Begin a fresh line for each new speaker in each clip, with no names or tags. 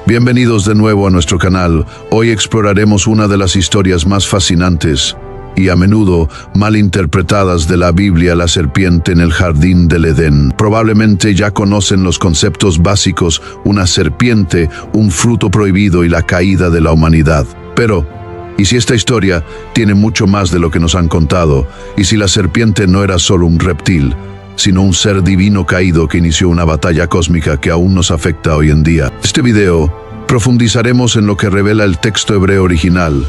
Bienvenidos de nuevo a nuestro canal. Hoy exploraremos una de las historias más fascinantes y a menudo malinterpretadas de la Biblia, la serpiente en el jardín del Edén. Probablemente ya conocen los conceptos básicos: una serpiente, un fruto prohibido y la caída de la humanidad. Pero, ¿y si esta historia tiene mucho más de lo que nos han contado? ¿Y si la serpiente no era solo un reptil, sino un ser divino caído que inició una batalla cósmica que aún nos afecta hoy en día? En este video profundizaremos en lo que revela el texto hebreo original.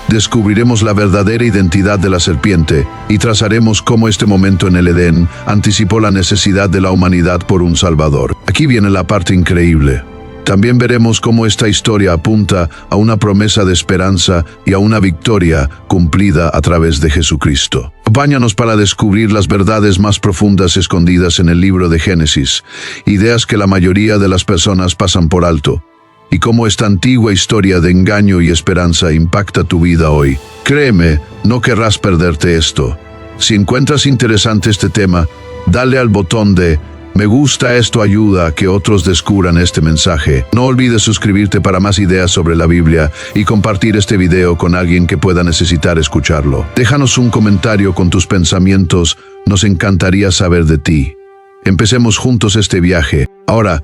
Descubriremos la verdadera identidad de la serpiente y trazaremos cómo este momento en el Edén anticipó la necesidad de la humanidad por un Salvador. Aquí viene la parte increíble. También veremos cómo esta historia apunta a una promesa de esperanza y a una victoria cumplida a través de Jesucristo. Acompáñanos para descubrir las verdades más profundas escondidas en el libro de Génesis, ideas que la mayoría de las personas pasan por alto, y cómo esta antigua historia de engaño y esperanza impacta tu vida hoy. Créeme, no querrás perderte esto. Si encuentras interesante este tema, dale al botón de me gusta, esto ayuda a que otros descubran este mensaje. No olvides suscribirte para más ideas sobre la Biblia y compartir este video con alguien que pueda necesitar escucharlo. Déjanos un comentario con tus pensamientos, nos encantaría saber de ti. Empecemos juntos este viaje. Ahora,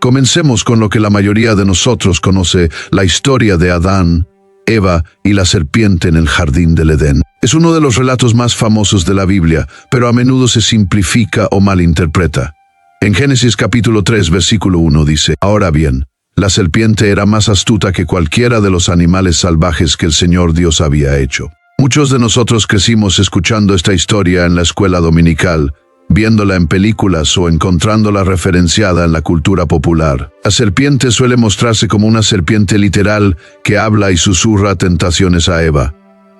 comencemos con lo que la mayoría de nosotros conoce, la historia de Adán, Eva y la serpiente en el jardín del Edén. Es uno de los relatos más famosos de la Biblia, pero a menudo se simplifica o malinterpreta. En Génesis capítulo 3, versículo 1 dice: Ahora bien, la serpiente era más astuta que cualquiera de los animales salvajes que el Señor Dios había hecho. Muchos de nosotros crecimos escuchando esta historia en la escuela dominical, viéndola en películas o encontrándola referenciada en la cultura popular. La serpiente suele mostrarse como una serpiente literal que habla y susurra tentaciones a Eva.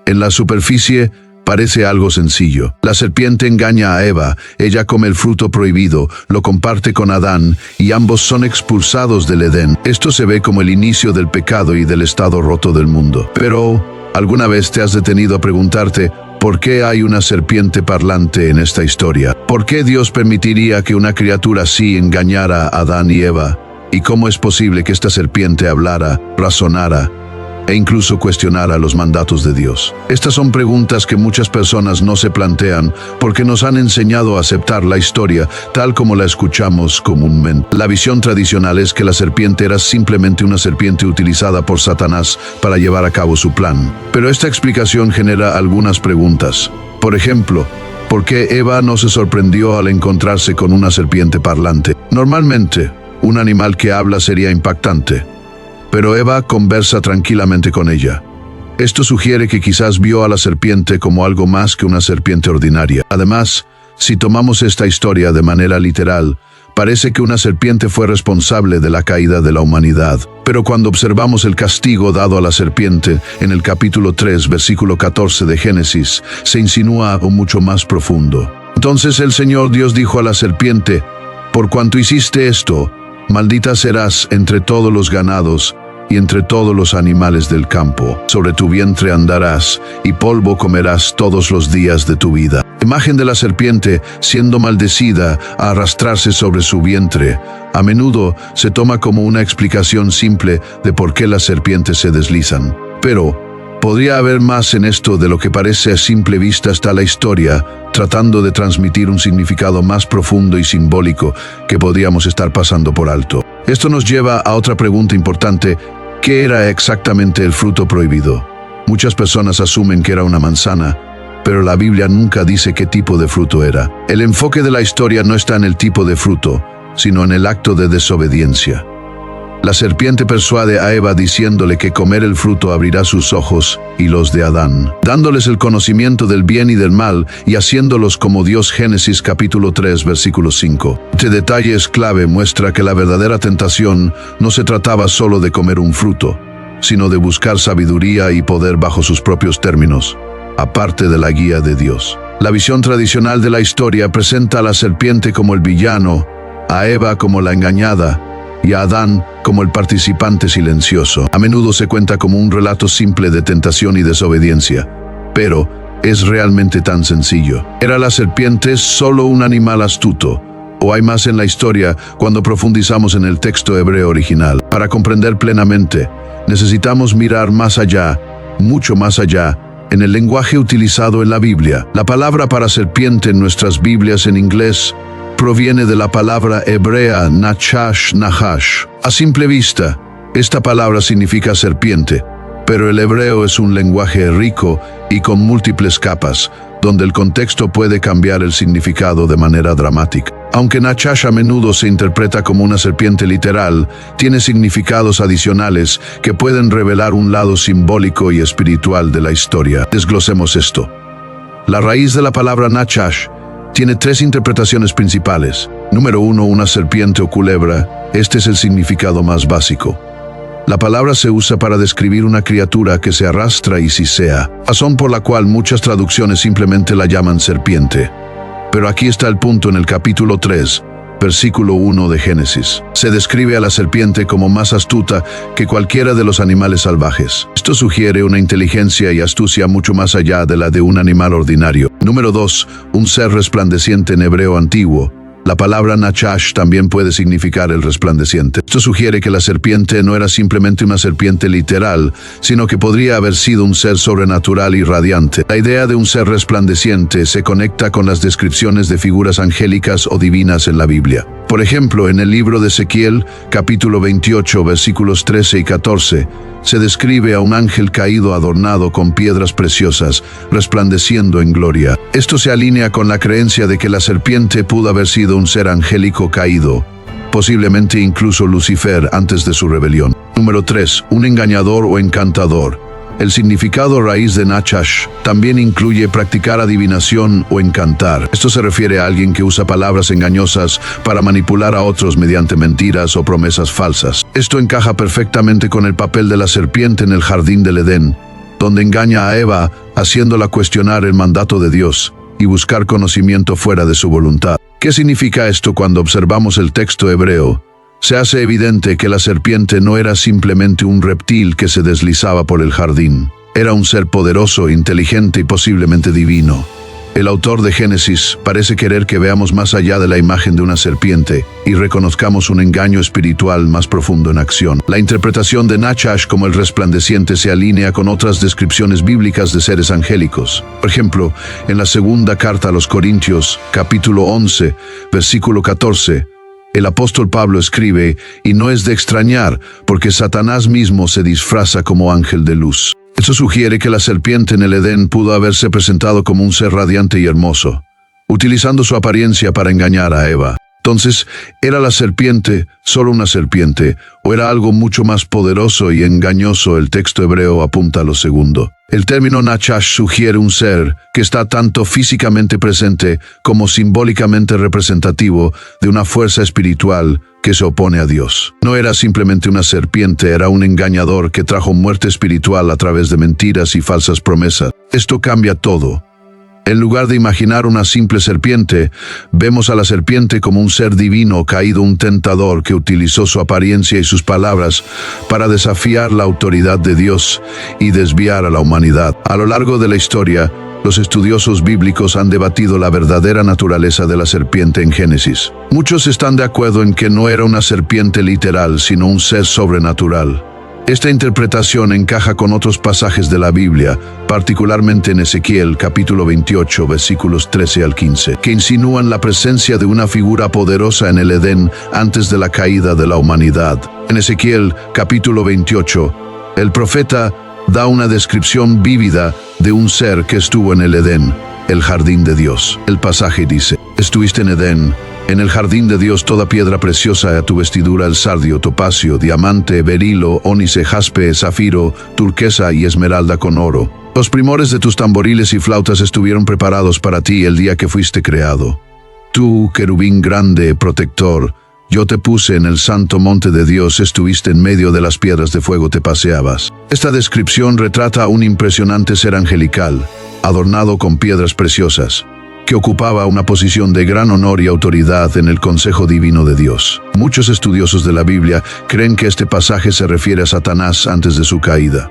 En la superficie, parece algo sencillo. La serpiente engaña a Eva, ella come el fruto prohibido, lo comparte con Adán y ambos son expulsados del Edén. Esto se ve como el inicio del pecado y del estado roto del mundo. Pero, ¿alguna vez te has detenido a preguntarte por qué hay una serpiente parlante en esta historia? ¿Por qué Dios permitiría que una criatura así engañara a Adán y Eva? ¿Y cómo es posible que esta serpiente hablara, razonara e incluso cuestionara los mandatos de Dios? Estas son preguntas que muchas personas no se plantean porque nos han enseñado a aceptar la historia tal como la escuchamos comúnmente. La visión tradicional es que la serpiente era simplemente una serpiente utilizada por Satanás para llevar a cabo su plan. Pero esta explicación genera algunas preguntas. Por ejemplo, ¿por qué Eva no se sorprendió al encontrarse con una serpiente parlante? Normalmente, un animal que habla sería impactante, pero Eva conversa tranquilamente con ella. Esto sugiere que quizás vio a la serpiente como algo más que una serpiente ordinaria. Además, si tomamos esta historia de manera literal, parece que una serpiente fue responsable de la caída de la humanidad. Pero cuando observamos el castigo dado a la serpiente en el capítulo 3, versículo 14 de Génesis, se insinúa algo mucho más profundo. Entonces el Señor Dios dijo a la serpiente: por cuanto hiciste esto, maldita serás entre todos los ganados y entre todos los animales del campo. Sobre tu vientre andarás, y polvo comerás todos los días de tu vida. La imagen de la serpiente siendo maldecida a arrastrarse sobre su vientre a menudo se toma como una explicación simple de por qué las serpientes se deslizan. Pero podría haber más en esto de lo que parece a simple vista. Está la historia tratando de transmitir un significado más profundo y simbólico que podríamos estar pasando por alto. Esto nos lleva a otra pregunta importante: ¿qué era exactamente el fruto prohibido? Muchas personas asumen que era una manzana, pero la Biblia nunca dice qué tipo de fruto era. El enfoque de la historia no está en el tipo de fruto, sino en el acto de desobediencia. La serpiente persuade a Eva diciéndole que comer el fruto abrirá sus ojos y los de Adán, dándoles el conocimiento del bien y del mal y haciéndolos como Dios. Génesis capítulo 3, versículo 5. Este detalle es clave, muestra que la verdadera tentación no se trataba solo de comer un fruto, sino de buscar sabiduría y poder bajo sus propios términos, aparte de la guía de Dios. La visión tradicional de la historia presenta a la serpiente como el villano, a Eva como la engañada y a Adán como el participante silencioso. A menudo se cuenta como un relato simple de tentación y desobediencia, pero ¿es realmente tan sencillo? ¿Era la serpiente solo un animal astuto, ¿O hay más en la historia cuando profundizamos en el texto hebreo original? Para comprender plenamente, necesitamos mirar más allá, mucho más allá, en el lenguaje utilizado en la Biblia. La palabra para serpiente en nuestras Biblias en inglés proviene de la palabra hebrea nachash nahash. A simple vista, esta palabra significa serpiente, pero el hebreo es un lenguaje rico y con múltiples capas, donde el contexto puede cambiar el significado de manera dramática. Aunque Nachash a menudo se interpreta como una serpiente literal, tiene significados adicionales que pueden revelar un lado simbólico y espiritual de la historia. Desglosemos esto. La raíz de la palabra Nachash tiene tres interpretaciones principales. Número 1, una serpiente o culebra. Este es el significado más básico. La palabra se usa para describir una criatura que se arrastra y sisea, razón por la cual muchas traducciones simplemente la llaman serpiente. Pero aquí está el punto en el capítulo 3, versículo 1 de Génesis. Se describe a la serpiente como más astuta que cualquiera de los animales salvajes. Esto sugiere una inteligencia y astucia mucho más allá de la de un animal ordinario. Número 2, un ser resplandeciente en hebreo antiguo. La palabra Nachash también puede significar el resplandeciente. Esto sugiere que la serpiente no era simplemente una serpiente literal, sino que podría haber sido un ser sobrenatural y radiante. La idea de un ser resplandeciente se conecta con las descripciones de figuras angélicas o divinas en la Biblia. Por ejemplo, en el libro de Ezequiel, capítulo 28, versículos 13 y 14, se describe a un ángel caído adornado con piedras preciosas, resplandeciendo en gloria. Esto se alinea con la creencia de que la serpiente pudo haber sido un ser angélico caído, posiblemente incluso Lucifer antes de su rebelión. Número 3, un engañador o encantador. El significado raíz de Nachash también incluye practicar adivinación o encantar. Esto se refiere a alguien que usa palabras engañosas para manipular a otros mediante mentiras o promesas falsas. Esto encaja perfectamente con el papel de la serpiente en el jardín del Edén, donde engaña a Eva, haciéndola cuestionar el mandato de Dios y buscar conocimiento fuera de su voluntad. ¿Qué significa esto cuando observamos el texto hebreo? Se hace evidente que la serpiente no era simplemente un reptil que se deslizaba por el jardín. Era un ser poderoso, inteligente y posiblemente divino. El autor de Génesis parece querer que veamos más allá de la imagen de una serpiente y reconozcamos un engaño espiritual más profundo en acción. La interpretación de Nachash como el resplandeciente se alinea con otras descripciones bíblicas de seres angélicos. Por ejemplo, en la segunda carta a los Corintios, capítulo 11, versículo 14, el apóstol Pablo escribe, y no es de extrañar, porque Satanás mismo se disfraza como ángel de luz. Esto sugiere que la serpiente en el Edén pudo haberse presentado como un ser radiante y hermoso, utilizando su apariencia para engañar a Eva. Entonces, ¿era la serpiente solo una serpiente, o era algo mucho más poderoso y engañoso? El texto hebreo apunta a lo segundo. El término Nachash sugiere un ser que está tanto físicamente presente como simbólicamente representativo de una fuerza espiritual que se opone a Dios. No era simplemente una serpiente, era un engañador que trajo muerte espiritual a través de mentiras y falsas promesas. Esto cambia todo. En lugar de imaginar una simple serpiente, vemos a la serpiente como un ser divino caído, un tentador que utilizó su apariencia y sus palabras para desafiar la autoridad de Dios y desviar a la humanidad. A lo largo de la historia, los estudiosos bíblicos han debatido la verdadera naturaleza de la serpiente en Génesis. Muchos están de acuerdo en que no era una serpiente literal, sino un ser sobrenatural. Esta interpretación encaja con otros pasajes de la Biblia, particularmente en Ezequiel, capítulo 28, versículos 13 al 15, que insinúan la presencia de una figura poderosa en el Edén antes de la caída de la humanidad. En Ezequiel, capítulo 28, el profeta da una descripción vívida de un ser que estuvo en el Edén, el jardín de Dios. El pasaje dice, «Estuviste en Edén, en el jardín de Dios, toda piedra preciosa a tu vestidura, el sardio, topacio, diamante, berilo, ónice, jaspe, zafiro, turquesa y esmeralda con oro. Los primores de tus tamboriles y flautas estuvieron preparados para ti el día que fuiste creado. Tú, querubín grande, protector, yo te puse en el santo monte de Dios, estuviste en medio de las piedras de fuego, te paseabas». Esta descripción retrata a un impresionante ser angelical, adornado con piedras preciosas, que ocupaba una posición de gran honor y autoridad en el consejo divino de Dios. Muchos estudiosos de la Biblia creen que este pasaje se refiere a Satanás antes de su caída.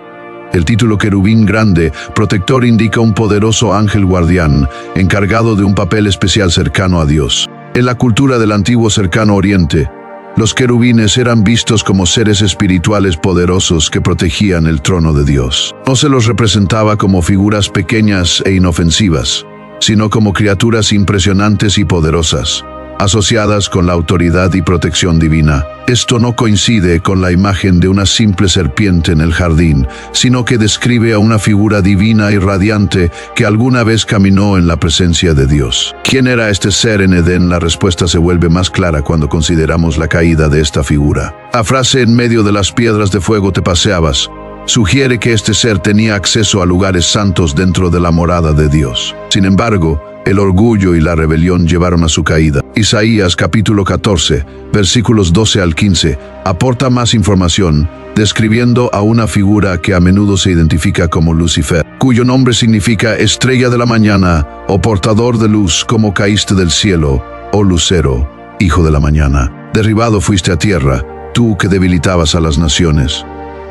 El título querubín grande, protector, indica un poderoso ángel guardián, encargado de un papel especial cercano a Dios. En la cultura del antiguo cercano oriente, los querubines eran vistos como seres espirituales poderosos que protegían el trono de Dios. No se los representaba como figuras pequeñas e inofensivas, sino como criaturas impresionantes y poderosas, asociadas con la autoridad y protección divina. Esto no coincide con la imagen de una simple serpiente en el jardín, sino que describe a una figura divina y radiante que alguna vez caminó en la presencia de Dios. ¿Quién era este ser en Edén? La respuesta se vuelve más clara cuando consideramos la caída de esta figura. La frase "en medio de las piedras de fuego te paseabas" sugiere que este ser tenía acceso a lugares santos dentro de la morada de Dios. Sin embargo, el orgullo y la rebelión llevaron a su caída. Isaías capítulo 14, versículos 12 al 15, aporta más información, describiendo a una figura que a menudo se identifica como Lucifer, cuyo nombre significa estrella de la mañana o portador de luz, como caíste del cielo, oh lucero, hijo de la mañana. Derribado fuiste a tierra, tú que debilitabas a las naciones.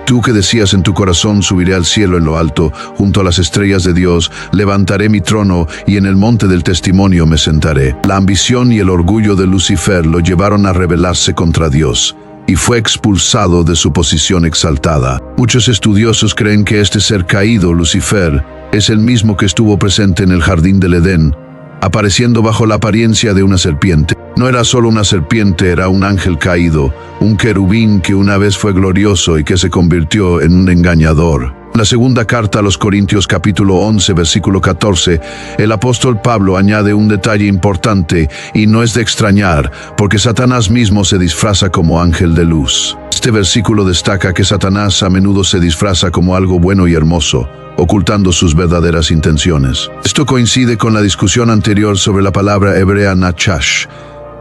Tú que decías en tu corazón, subiré al cielo en lo alto, junto a las estrellas de Dios, levantaré mi trono y en el monte del testimonio me sentaré. La ambición y el orgullo de Lucifer lo llevaron a rebelarse contra Dios, y fue expulsado de su posición exaltada. Muchos estudiosos creen que este ser caído, Lucifer, es el mismo que estuvo presente en el jardín del Edén, apareciendo bajo la apariencia de una serpiente. No era solo una serpiente, era un ángel caído, un querubín que una vez fue glorioso y que se convirtió en un engañador. En la segunda carta a los Corintios capítulo 11 versículo 14, el apóstol Pablo añade un detalle importante y no es de extrañar, porque Satanás mismo se disfraza como ángel de luz. Este versículo destaca que Satanás a menudo se disfraza como algo bueno y hermoso, ocultando sus verdaderas intenciones. Esto coincide con la discusión anterior sobre la palabra hebrea nachash,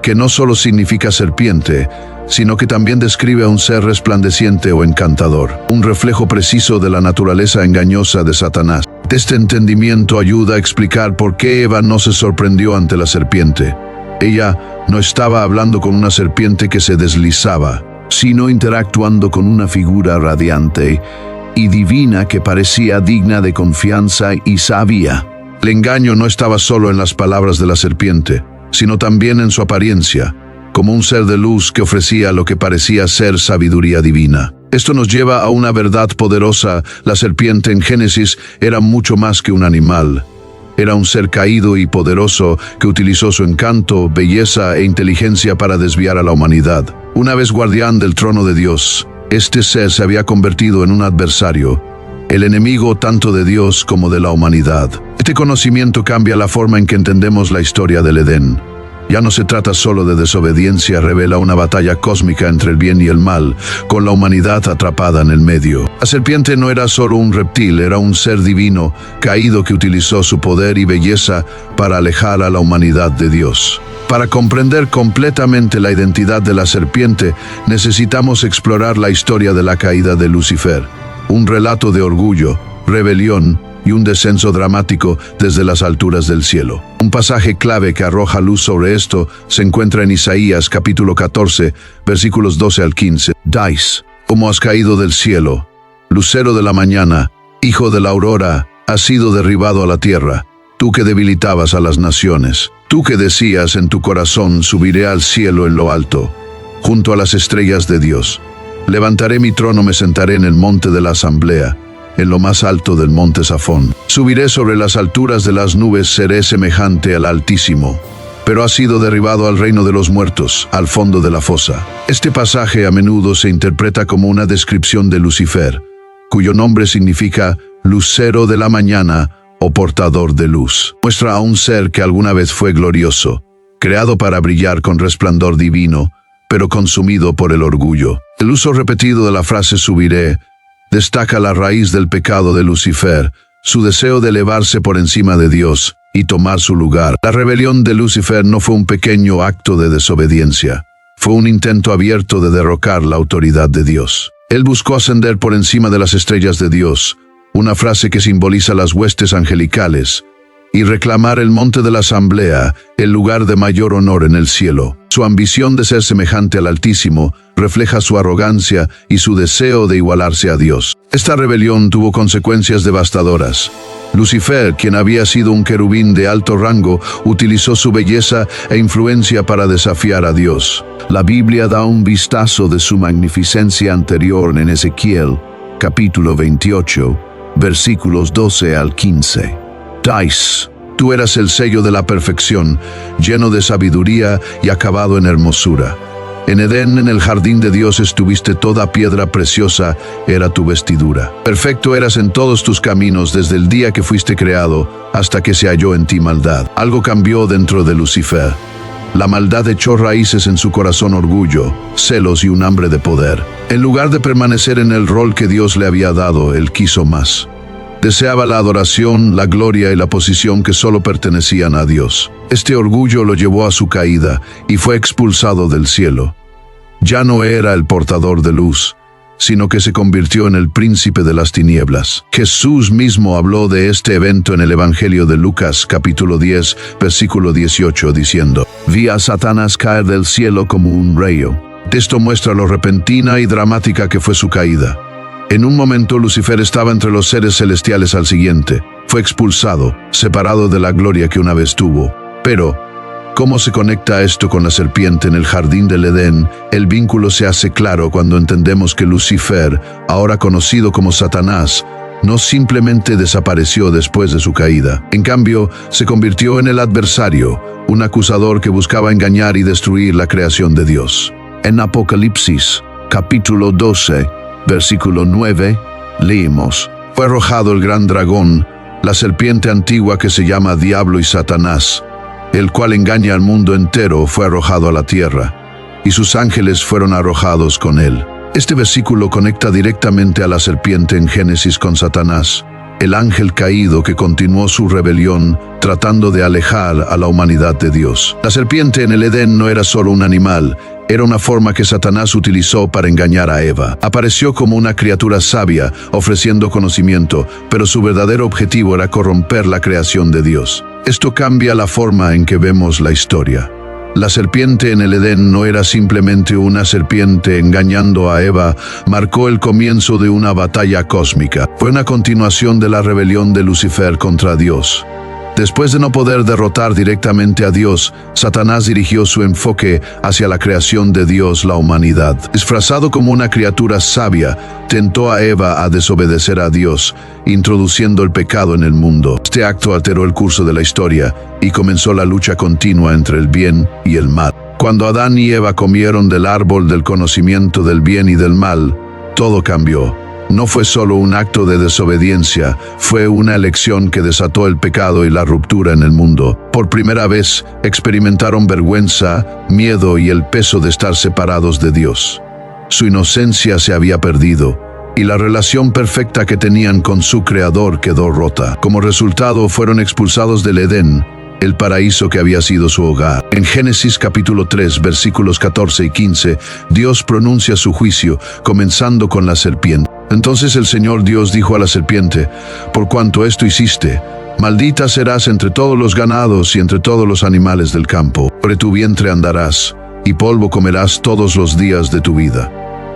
que no solo significa serpiente, sino que también describe a un ser resplandeciente o encantador, un reflejo preciso de la naturaleza engañosa de Satanás. Este entendimiento ayuda a explicar por qué Eva no se sorprendió ante la serpiente. Ella no estaba hablando con una serpiente que se deslizaba, sino interactuando con una figura radiante y divina que parecía digna de confianza y sabia. El engaño no estaba solo en las palabras de la serpiente, sino también en su apariencia, como un ser de luz que ofrecía lo que parecía ser sabiduría divina. Esto nos lleva a una verdad poderosa. La serpiente en Génesis era mucho más que un animal. Era un ser caído y poderoso que utilizó su encanto, belleza e inteligencia para desviar a la humanidad. Una vez guardián del trono de Dios, este ser se había convertido en un adversario, el enemigo tanto de Dios como de la humanidad. Este conocimiento cambia la forma en que entendemos la historia del Edén. Ya no se trata solo de desobediencia, revela una batalla cósmica entre el bien y el mal, con la humanidad atrapada en el medio. La serpiente no era solo un reptil, era un ser divino, caído que utilizó su poder y belleza para alejar a la humanidad de Dios. Para comprender completamente la identidad de la serpiente, necesitamos explorar la historia de la caída de Lucifer, un relato de orgullo, rebelión y un descenso dramático desde las alturas del cielo. Un pasaje clave que arroja luz sobre esto se encuentra en Isaías capítulo 14, versículos 12 al 15. Dais, como has caído del cielo, lucero de la mañana, hijo de la aurora, has sido derribado a la tierra, tú que debilitabas a las naciones, tú que decías en tu corazón, subiré al cielo en lo alto, junto a las estrellas de Dios. Levantaré mi trono, me sentaré en el monte de la asamblea, en lo más alto del monte Safón. Subiré sobre las alturas de las nubes, seré semejante al Altísimo. Pero ha sido derribado al reino de los muertos, al fondo de la fosa. Este pasaje a menudo se interpreta como una descripción de Lucifer, cuyo nombre significa lucero de la mañana o portador de luz. Muestra a un ser que alguna vez fue glorioso, creado para brillar con resplandor divino, pero consumido por el orgullo. El uso repetido de la frase subiré destaca la raíz del pecado de Lucifer, su deseo de elevarse por encima de Dios y tomar su lugar. La rebelión de Lucifer no fue un pequeño acto de desobediencia, fue un intento abierto de derrocar la autoridad de Dios. Él buscó ascender por encima de las estrellas de Dios, una frase que simboliza las huestes angelicales, y reclamar el monte de la asamblea, el lugar de mayor honor en el cielo. Su ambición de ser semejante al Altísimo refleja su arrogancia y su deseo de igualarse a Dios. Esta rebelión tuvo consecuencias devastadoras. Lucifer, quien había sido un querubín de alto rango, utilizó su belleza e influencia para desafiar a Dios. La Biblia da un vistazo de su magnificencia anterior en Ezequiel, capítulo 28, versículos 12 al 15. Dice: tú eras el sello de la perfección, lleno de sabiduría y acabado en hermosura. En Edén, en el jardín de Dios, estuviste, toda piedra preciosa era tu vestidura. Perfecto eras en todos tus caminos desde el día que fuiste creado hasta que se halló en ti maldad. Algo cambió dentro de Lucifer. La maldad echó raíces en su corazón, orgullo, celos y un hambre de poder. En lugar de permanecer en el rol que Dios le había dado, él quiso más. Deseaba la adoración, la gloria y la posición que solo pertenecían a Dios. Este orgullo lo llevó a su caída y fue expulsado del cielo. Ya no era el portador de luz, sino que se convirtió en el príncipe de las tinieblas. Jesús mismo habló de este evento en el Evangelio de Lucas, capítulo 10, versículo 18, diciendo: vi a Satanás caer del cielo como un rayo. Esto muestra lo repentina y dramática que fue su caída. En un momento Lucifer estaba entre los seres celestiales, al siguiente fue expulsado, separado de la gloria que una vez tuvo. Pero, ¿cómo se conecta esto con la serpiente en el jardín del Edén? El vínculo se hace claro cuando entendemos que Lucifer, ahora conocido como Satanás, no simplemente desapareció después de su caída. En cambio, se convirtió en el adversario, un acusador que buscaba engañar y destruir la creación de Dios. En Apocalipsis, capítulo 12, versículo 9, leímos: fue arrojado el gran dragón, la serpiente antigua que se llama Diablo y Satanás, el cual engaña al mundo entero, fue arrojado a la tierra, y sus ángeles fueron arrojados con él. Este versículo conecta directamente a la serpiente en Génesis con Satanás, el ángel caído que continuó su rebelión tratando de alejar a la humanidad de Dios. La serpiente en el Edén no era solo un animal, era una forma que Satanás utilizó para engañar a Eva. Apareció como una criatura sabia, ofreciendo conocimiento, pero su verdadero objetivo era corromper la creación de Dios. Esto cambia la forma en que vemos la historia. La serpiente en el Edén no era simplemente una serpiente engañando a Eva, marcó el comienzo de una batalla cósmica. Fue una continuación de la rebelión de Lucifer contra Dios. Después de no poder derrotar directamente a Dios, Satanás dirigió su enfoque hacia la creación de Dios, la humanidad. Disfrazado como una criatura sabia, tentó a Eva a desobedecer a Dios, introduciendo el pecado en el mundo. Este acto alteró el curso de la historia y comenzó la lucha continua entre el bien y el mal. Cuando Adán y Eva comieron del árbol del conocimiento del bien y del mal, todo cambió. No fue solo un acto de desobediencia, fue una elección que desató el pecado y la ruptura en el mundo. Por primera vez experimentaron vergüenza, miedo y el peso de estar separados de Dios. Su inocencia se había perdido, y la relación perfecta que tenían con su Creador quedó rota. Como resultado, fueron expulsados del Edén, el paraíso que había sido su hogar. En Génesis capítulo 3, versículos 14 y 15, Dios pronuncia su juicio, comenzando con la serpiente. Entonces el Señor Dios dijo a la serpiente: por cuanto esto hiciste, maldita serás entre todos los ganados y entre todos los animales del campo. Sobre tu vientre andarás, y polvo comerás todos los días de tu vida.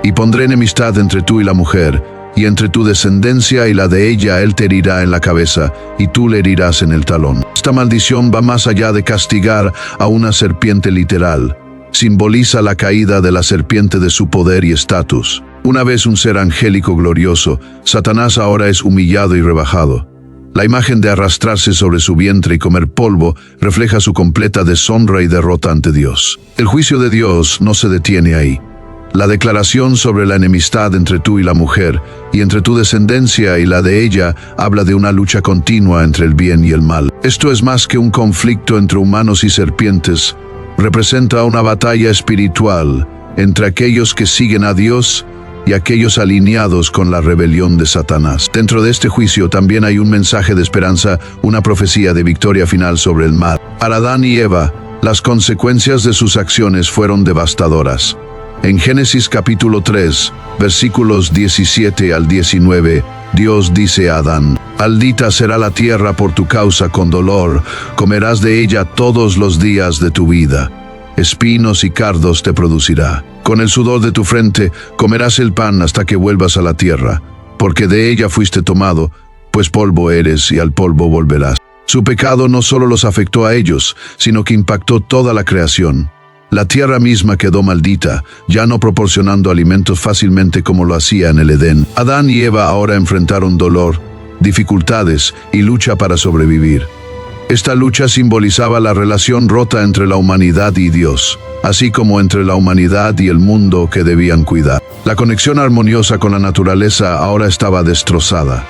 Y pondré enemistad entre tú y la mujer, y entre tu descendencia y la de ella. Él te herirá en la cabeza, y tú le herirás en el talón. Esta maldición va más allá de castigar a una serpiente literal. Simboliza la caída de la serpiente de su poder y estatus. Una vez un ser angélico glorioso, Satanás ahora es humillado y rebajado. La imagen de arrastrarse sobre su vientre y comer polvo refleja su completa deshonra y derrota ante Dios. El juicio de Dios no se detiene ahí. La declaración sobre la enemistad entre tú y la mujer, y entre tu descendencia y la de ella, habla de una lucha continua entre el bien y el mal. Esto es más que un conflicto entre humanos y serpientes. Representa una batalla espiritual entre aquellos que siguen a Dios y aquellos alineados con la rebelión de Satanás. Dentro de este juicio también hay un mensaje de esperanza, una profecía de victoria final sobre el mal. Para Adán y Eva, las consecuencias de sus acciones fueron devastadoras. En Génesis capítulo 3, versículos 17 al 19, Dios dice a Adán: maldita será la tierra por tu causa, con dolor comerás de ella todos los días de tu vida. Espinos y cardos te producirá. Con el sudor de tu frente comerás el pan hasta que vuelvas a la tierra, porque de ella fuiste tomado, pues polvo eres y al polvo volverás. Su pecado no solo los afectó a ellos, sino que impactó toda la creación. La tierra misma quedó maldita, ya no proporcionando alimentos fácilmente como lo hacía en el Edén. Adán y Eva ahora enfrentaron dolor, dificultades y lucha para sobrevivir. Esta lucha simbolizaba la relación rota entre la humanidad y Dios, así como entre la humanidad y el mundo que debían cuidar. La conexión armoniosa con la naturaleza ahora estaba destrozada.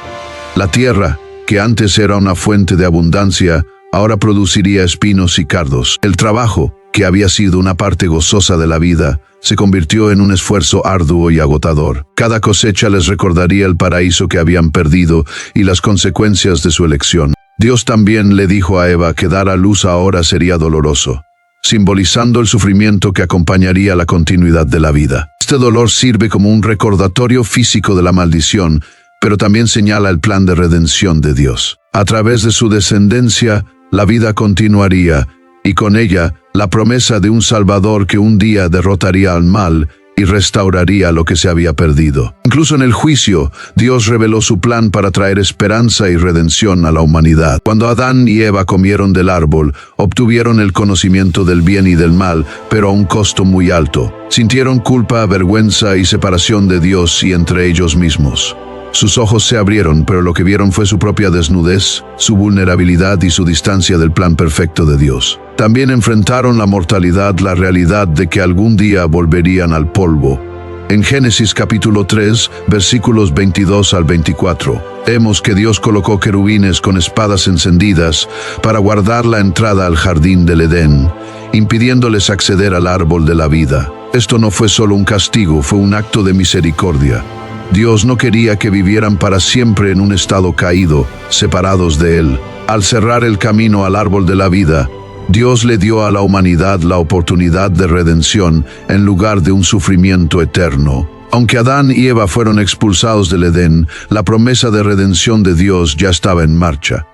La tierra, que antes era una fuente de abundancia, ahora produciría espinos y cardos. El trabajo, que había sido una parte gozosa de la vida, se convirtió en un esfuerzo arduo y agotador. Cada cosecha les recordaría el paraíso que habían perdido y las consecuencias de su elección. Dios también le dijo a Eva que dar a luz ahora sería doloroso, simbolizando el sufrimiento que acompañaría la continuidad de la vida. Este dolor sirve como un recordatorio físico de la maldición, pero también señala el plan de redención de Dios. A través de su descendencia, la vida continuaría, y con ella, la promesa de un Salvador que un día derrotaría al mal y restauraría lo que se había perdido. Incluso en el juicio, Dios reveló su plan para traer esperanza y redención a la humanidad. Cuando Adán y Eva comieron del árbol, obtuvieron el conocimiento del bien y del mal, pero a un costo muy alto. Sintieron culpa, vergüenza y separación de Dios y entre ellos mismos. Sus ojos se abrieron, pero lo que vieron fue su propia desnudez, su vulnerabilidad y su distancia del plan perfecto de Dios. También enfrentaron la mortalidad, la realidad de que algún día volverían al polvo. En Génesis capítulo 3, versículos 22 al 24, vemos que Dios colocó querubines con espadas encendidas para guardar la entrada al jardín del Edén, impidiéndoles acceder al árbol de la vida. Esto no fue solo un castigo, fue un acto de misericordia. Dios no quería que vivieran para siempre en un estado caído, separados de Él. Al cerrar el camino al árbol de la vida, Dios le dio a la humanidad la oportunidad de redención en lugar de un sufrimiento eterno. Aunque Adán y Eva fueron expulsados del Edén, la promesa de redención de Dios ya estaba en marcha.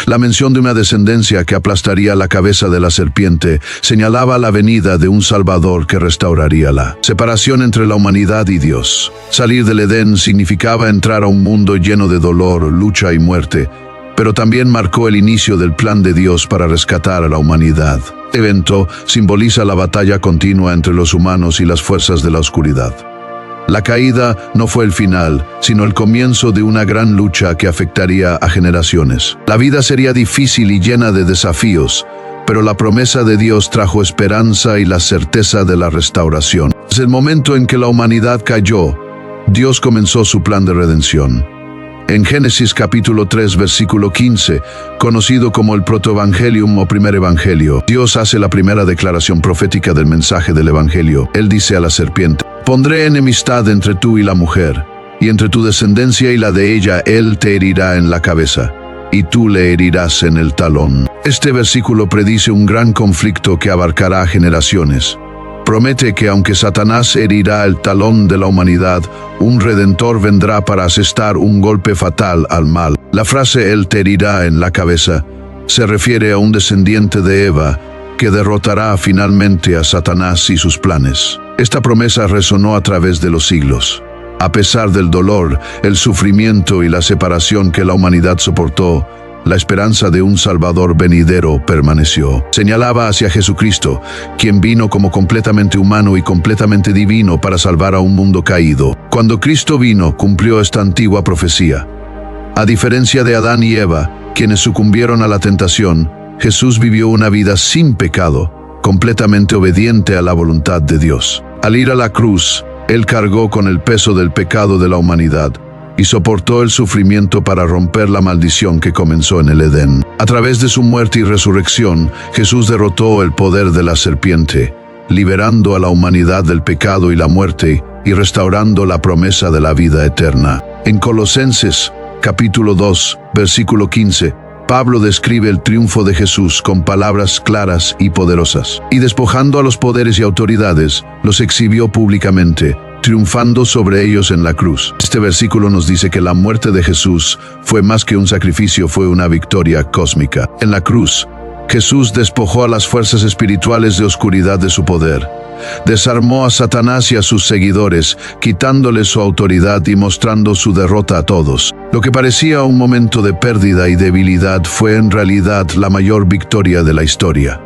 La mención de una descendencia que aplastaría la cabeza de la serpiente señalaba la venida de un Salvador que restauraría la separación entre la humanidad y Dios. Salir del Edén significaba entrar a un mundo lleno de dolor, lucha y muerte, pero también marcó el inicio del plan de Dios para rescatar a la humanidad. Este evento simboliza la batalla continua entre los humanos y las fuerzas de la oscuridad. La caída no fue el final, sino el comienzo de una gran lucha que afectaría a generaciones. La vida sería difícil y llena de desafíos, pero la promesa de Dios trajo esperanza y la certeza de la restauración. Desde el momento en que la humanidad cayó, Dios comenzó su plan de redención. En Génesis capítulo 3, versículo 15, conocido como el protoevangelium o primer evangelio, Dios hace la primera declaración profética del mensaje del evangelio. Él dice a la serpiente: «Pondré enemistad entre tú y la mujer, y entre tu descendencia y la de ella. Él te herirá en la cabeza, y tú le herirás en el talón». Este versículo predice un gran conflicto que abarcará generaciones. Promete que aunque Satanás herirá el talón de la humanidad, un Redentor vendrá para asestar un golpe fatal al mal. La frase «Él te herirá en la cabeza» se refiere a un descendiente de Eva que derrotará finalmente a Satanás y sus planes. Esta promesa resonó a través de los siglos. A pesar del dolor, el sufrimiento y la separación que la humanidad soportó, la esperanza de un Salvador venidero permaneció. Señalaba hacia Jesucristo, quien vino como completamente humano y completamente divino para salvar a un mundo caído. Cuando Cristo vino, cumplió esta antigua profecía. A diferencia de Adán y Eva, quienes sucumbieron a la tentación, Jesús vivió una vida sin pecado, completamente obediente a la voluntad de Dios. Al ir a la cruz, Él cargó con el peso del pecado de la humanidad y soportó el sufrimiento para romper la maldición que comenzó en el Edén. A través de su muerte y resurrección, Jesús derrotó el poder de la serpiente, liberando a la humanidad del pecado y la muerte y restaurando la promesa de la vida eterna. En Colosenses, capítulo 2, versículo 15, Pablo describe el triunfo de Jesús con palabras claras y poderosas. Y despojando a los poderes y autoridades, los exhibió públicamente, triunfando sobre ellos en la cruz. Este versículo nos dice que la muerte de Jesús fue más que un sacrificio, fue una victoria cósmica. En la cruz, Jesús despojó a las fuerzas espirituales de oscuridad de su poder. Desarmó a Satanás y a sus seguidores, quitándole su autoridad y mostrando su derrota a todos. Lo que parecía un momento de pérdida y debilidad fue en realidad la mayor victoria de la historia.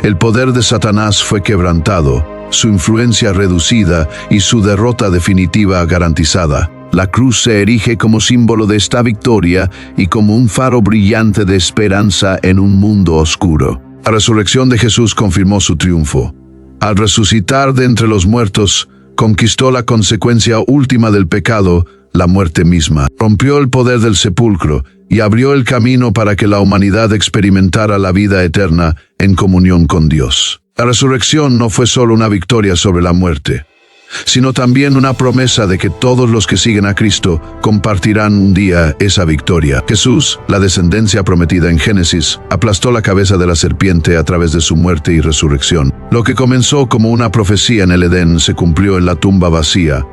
El poder de Satanás fue quebrantado, su influencia reducida y su derrota definitiva garantizada. La cruz se erige como símbolo de esta victoria y como un faro brillante de esperanza en un mundo oscuro. La resurrección de Jesús confirmó su triunfo. Al resucitar de entre los muertos, conquistó la consecuencia última del pecado, la muerte misma. Rompió el poder del sepulcro y abrió el camino para que la humanidad experimentara la vida eterna en comunión con Dios. La resurrección no fue solo una victoria sobre la muerte, sino también una promesa de que todos los que siguen a Cristo compartirán un día esa victoria. Jesús, la descendencia prometida en Génesis, aplastó la cabeza de la serpiente a través de su muerte y resurrección. Lo que comenzó como una profecía en el Edén se cumplió en la tumba vacía,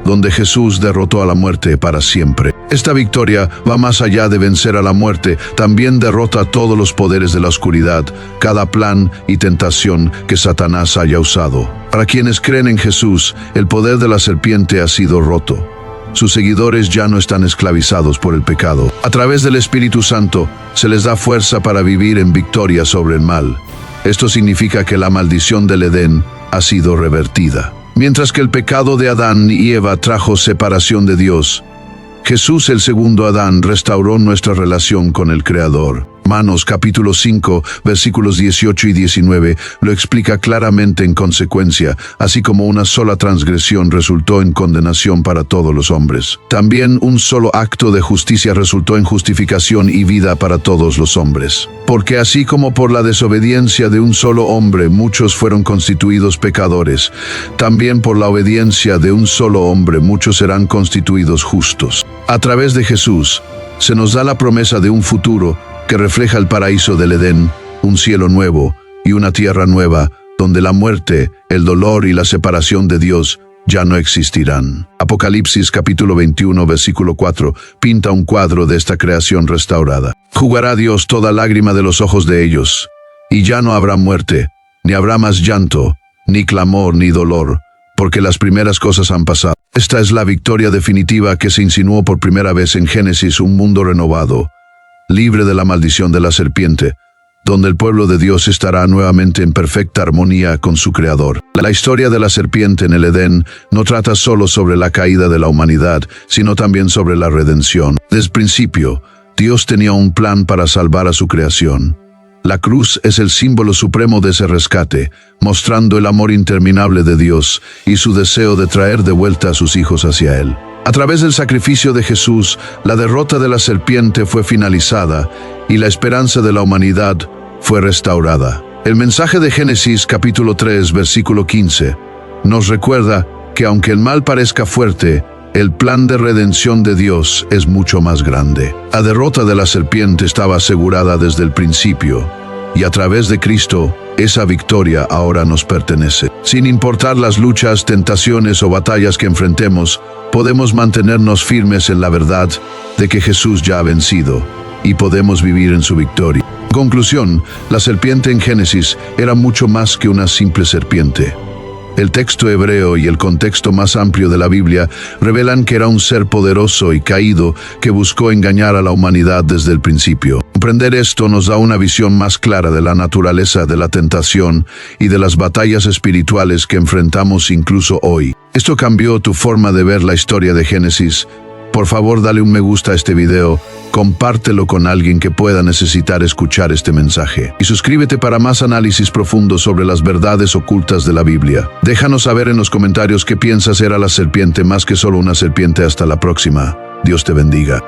donde Jesús derrotó a la muerte para siempre. Esta victoria va más allá de vencer a la muerte, también derrota todos los poderes de la oscuridad, cada plan y tentación que Satanás haya usado. Para quienes creen en Jesús, el poder de la serpiente ha sido roto. Sus seguidores ya no están esclavizados por el pecado. A través del Espíritu Santo, se les da fuerza para vivir en victoria sobre el mal. Esto significa que la maldición del Edén ha sido revertida. Mientras que el pecado de Adán y Eva trajo separación de Dios, Jesús, el segundo Adán, restauró nuestra relación con el Creador. Romanos capítulo 5, versículos 18 y 19 lo explica claramente en consecuencia, así como una sola transgresión resultó en condenación para todos los hombres. También un solo acto de justicia resultó en justificación y vida para todos los hombres. Porque así como por la desobediencia de un solo hombre muchos fueron constituidos pecadores, también por la obediencia de un solo hombre muchos serán constituidos justos. A través de Jesús, se nos da la promesa de un futuro que refleja el paraíso del Edén, un cielo nuevo y una tierra nueva, donde la muerte, el dolor y la separación de Dios ya no existirán. Apocalipsis capítulo 21, versículo 4, pinta un cuadro de esta creación restaurada. Jugará Dios toda lágrima de los ojos de ellos, y ya no habrá muerte, ni habrá más llanto, ni clamor, ni dolor, porque las primeras cosas han pasado. Esta es la victoria definitiva que se insinuó por primera vez en Génesis, un mundo renovado, libre de la maldición de la serpiente, donde el pueblo de Dios estará nuevamente en perfecta armonía con su Creador. La historia de la serpiente en el Edén no trata solo sobre la caída de la humanidad, sino también sobre la redención. Desde el principio, Dios tenía un plan para salvar a su creación. La cruz es el símbolo supremo de ese rescate, mostrando el amor interminable de Dios y su deseo de traer de vuelta a sus hijos hacia Él. A través del sacrificio de Jesús, la derrota de la serpiente fue finalizada y la esperanza de la humanidad fue restaurada. El mensaje de Génesis capítulo 3, versículo 15, nos recuerda que aunque el mal parezca fuerte, el plan de redención de Dios es mucho más grande. La derrota de la serpiente estaba asegurada desde el principio, y a través de Cristo, esa victoria ahora nos pertenece. Sin importar las luchas, tentaciones o batallas que enfrentemos, podemos mantenernos firmes en la verdad de que Jesús ya ha vencido, y podemos vivir en su victoria. En conclusión, la serpiente en Génesis era mucho más que una simple serpiente. El texto hebreo y el contexto más amplio de la Biblia revelan que era un ser poderoso y caído que buscó engañar a la humanidad desde el principio. Comprender esto nos da una visión más clara de la naturaleza de la tentación y de las batallas espirituales que enfrentamos incluso hoy. ¿Esto cambió tu forma de ver la historia de Génesis? Por favor, dale un me gusta a este video, compártelo con alguien que pueda necesitar escuchar este mensaje. Y suscríbete para más análisis profundos sobre las verdades ocultas de la Biblia. Déjanos saber en los comentarios qué piensas era la serpiente más que solo una serpiente. Hasta la próxima. Dios te bendiga.